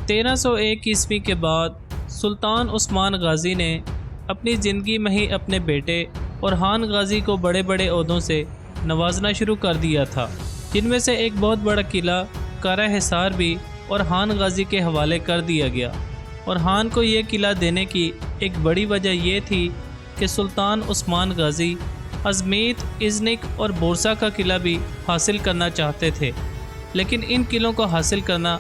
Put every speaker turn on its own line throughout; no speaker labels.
1301 عیسوی کے بعد سلطان عثمان غازی نے اپنی زندگی میں ہی اپنے بیٹے اورحان غازی کو بڑے بڑے عہدوں سے نوازنا شروع کر دیا تھا، جن میں سے ایک بہت بڑا قلعہ کارہ حصار بھی اورحان غازی کے حوالے کر دیا گیا۔ اورحان کو یہ قلعہ دینے کی ایک بڑی وجہ یہ تھی کہ سلطان عثمان غازی ازمیت، ازنک اور بورسا کا قلعہ بھی حاصل کرنا چاہتے تھے، لیکن ان قلعوں کو حاصل کرنا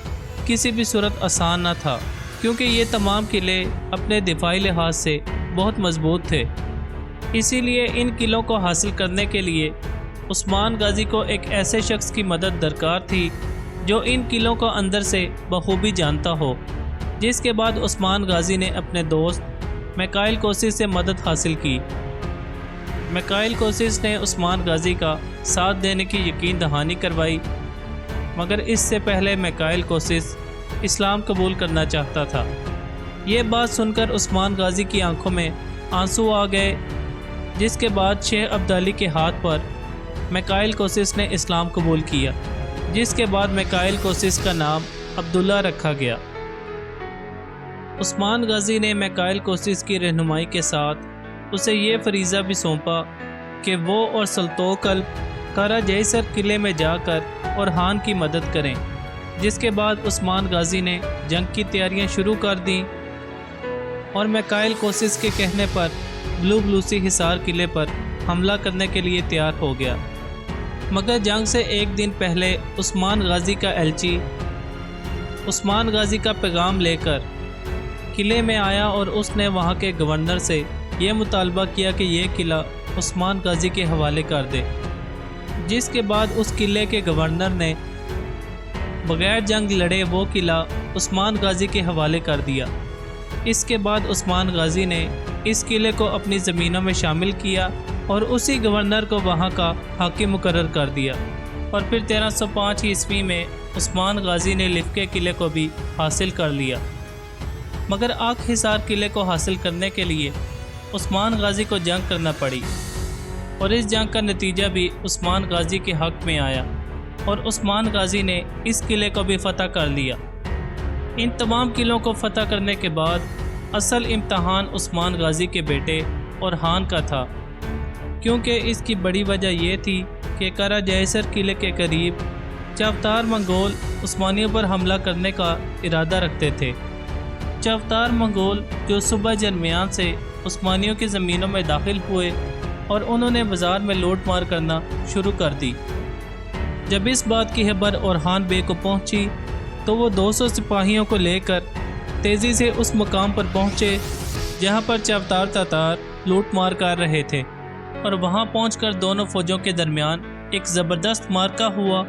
کسی بھی صورت آسان نہ تھا، کیونکہ یہ تمام قلعے اپنے دفاعی لحاظ سے بہت مضبوط تھے۔ اسی لیے ان قلعوں کو حاصل کرنے کے لیے عثمان غازی کو ایک ایسے شخص کی مدد درکار تھی جو ان قلعوں کو اندر سے بخوبی جانتا ہو، جس کے بعد عثمان غازی نے اپنے دوست میکائل کوسس سے مدد حاصل کی۔ میکائل کوسس نے عثمان غازی کا ساتھ دینے کی یقین دہانی کروائی، مگر اس سے پہلے میکائل کوسس اسلام قبول کرنا چاہتا تھا۔ یہ بات سن کر عثمان غازی کی آنکھوں میں آنسو آ گئے، جس کے بعد شیخ عبدالی کے ہاتھ پر میکائل کوسس نے اسلام قبول کیا، جس کے بعد میکائل کوسس کا نام عبداللہ رکھا گیا۔ عثمان غازی نے میکائل کوسس کی رہنمائی کے ساتھ اسے یہ فریضہ بھی سونپا کہ وہ اور سلطوقل کارا جیسر قلعے میں جا کر اورحان کی مدد کریں، جس کے بعد عثمان غازی نے جنگ کی تیاریاں شروع کر دیں اور میکائل کوسس کے کہنے پر بلو بلوسی حصار قلعے پر حملہ کرنے کے لیے تیار ہو گیا۔ مگر جنگ سے ایک دن پہلے عثمان غازی کا ایلچی عثمان غازی کا پیغام لے کر قلعے میں آیا اور اس نے وہاں کے گورنر سے یہ مطالبہ کیا کہ یہ قلعہ عثمان غازی کے حوالے کر دے، جس کے بعد اس قلعے کے گورنر نے بغیر جنگ لڑے وہ قلعہ عثمان غازی کے حوالے کر دیا۔ اس کے بعد عثمان غازی نے اس قلعے کو اپنی زمینوں میں شامل کیا اور اسی گورنر کو وہاں کا حاکم مقرر کر دیا، اور پھر 1305 عیسوی میں عثمان غازی نے لفکے قلعے کو بھی حاصل کر لیا۔ مگر آگ حصار قلعے کو حاصل کرنے کے لیے عثمان غازی کو جنگ کرنا پڑی، اور اس جنگ کا نتیجہ بھی عثمان غازی کے حق میں آیا اور عثمان غازی نے اس قلعے کو بھی فتح کر لیا۔ ان تمام قلعوں کو فتح کرنے کے بعد اصل امتحان عثمان غازی کے بیٹے اورحان کا تھا، کیونکہ اس کی بڑی وجہ یہ تھی کہ کارا جیسر قلعے کے قریب چاغتار منگول عثمانیوں پر حملہ کرنے کا ارادہ رکھتے تھے۔ چاغتار منگول جو صبح درمیان سے عثمانیوں کی زمینوں میں داخل ہوئے اور انہوں نے بازار میں لوٹ مار کرنا شروع کر دی۔ جب اس بات کی خبر اورحان بے کو پہنچی تو وہ 200 سپاہیوں کو لے کر تیزی سے اس مقام پر پہنچے جہاں پر چاغتار تاتار لوٹ مار کر رہے تھے، اور وہاں پہنچ کر دونوں فوجوں کے درمیان ایک زبردست معرکہ ہوا،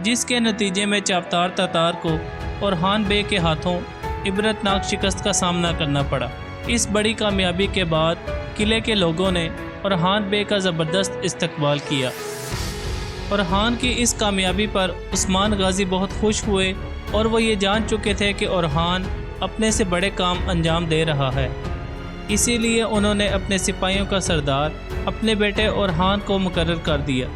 جس کے نتیجے میں چاغتار تاتار کو اورحان بے کے ہاتھوں عبرتناک شکست کا سامنا کرنا پڑا۔ اس بڑی کامیابی کے بعد قلعے کے لوگوں نے اورحان بے کا زبردست استقبال کیا۔ اورحان کی اس کامیابی پر عثمان غازی بہت خوش ہوئے، اور وہ یہ جان چکے تھے کہ اورحان اپنے سے بڑے کام انجام دے رہا ہے، اسی لیے انہوں نے اپنے سپاہیوں کا سردار اپنے بیٹے اورحان کو مقرر کر دیا۔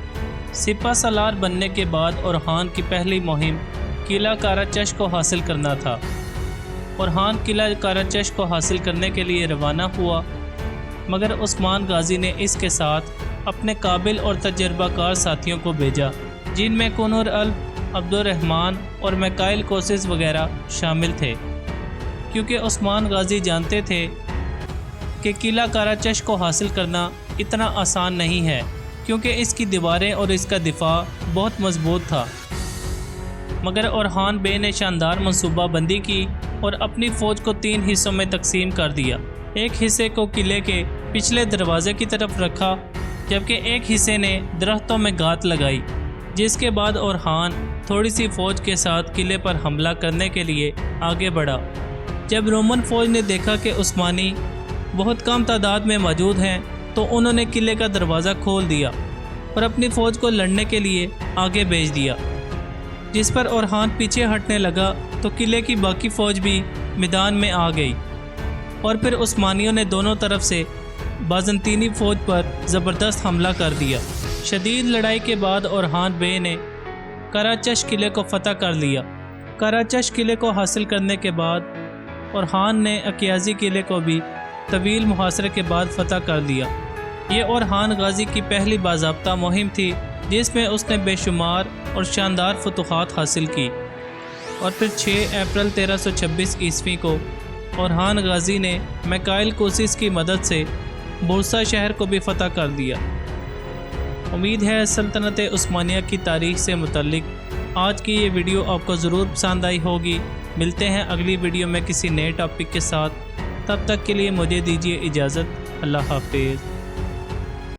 سپہ سالار بننے کے بعد اورحان کی پہلی مہم قلعہ کارا چش کو حاصل کرنا تھا۔ اورحان قلعہ کارا چش کو حاصل کرنے کے لیے روانہ ہوا، مگر عثمان غازی نے اس کے ساتھ اپنے قابل اور تجربہ کار ساتھیوں کو بھیجا، جن میں کنور الب، عبد الرحمن اور میکائل کوسس وغیرہ شامل تھے، کیونکہ عثمان غازی جانتے تھے کہ قلعہ کارا چش کو حاصل کرنا اتنا آسان نہیں ہے، کیونکہ اس کی دیواریں اور اس کا دفاع بہت مضبوط تھا۔ مگر اورحان بے نے شاندار منصوبہ بندی کی اور اپنی فوج کو 3 حصوں میں تقسیم کر دیا۔ ایک حصے کو قلعے کے پچھلے دروازے کی طرف رکھا، جبکہ ایک حصے نے درختوں میں گھات لگائی، جس کے بعد اورحان تھوڑی سی فوج کے ساتھ قلعے پر حملہ کرنے کے لیے آگے بڑھا۔ جب رومن فوج نے دیکھا کہ عثمانی بہت کم تعداد میں موجود ہیں تو انہوں نے قلعے کا دروازہ کھول دیا اور اپنی فوج کو لڑنے کے لیے آگے بھیج دیا، جس پر اورحان پیچھے ہٹنے لگا تو قلعے کی باقی فوج بھی میدان میں آ گئی، اور پھر عثمانیوں نے دونوں طرف سے بازنطینی فوج پر زبردست حملہ کر دیا۔ شدید لڑائی کے بعد اورحان بے نے کارا چش قلعے کو فتح کر لیا کاراچش قلعے کو حاصل کرنے کے بعد اورحان نے اکیازی قلعے کو بھی طویل محاصرے کے بعد فتح کر دیا۔ یہ اورحان غازی کی پہلی باضابطہ مہم تھی جس میں اس نے بے شمار اور شاندار فتوحات حاصل کی، اور پھر 6 اپریل 1326 عیسوی کو اورحان غازی نے میکائل کوسس کی مدد سے بورسا شہر کو بھی فتح کر دیا۔ امید ہے سلطنت عثمانیہ کی تاریخ سے متعلق آج کی یہ ویڈیو آپ کو ضرور پسند آئی ہوگی۔ ملتے ہیں اگلی ویڈیو میں کسی نئے ٹاپک کے ساتھ، تب تک کے لیے مجھے دیجیے اجازت۔ اللہ حافظ۔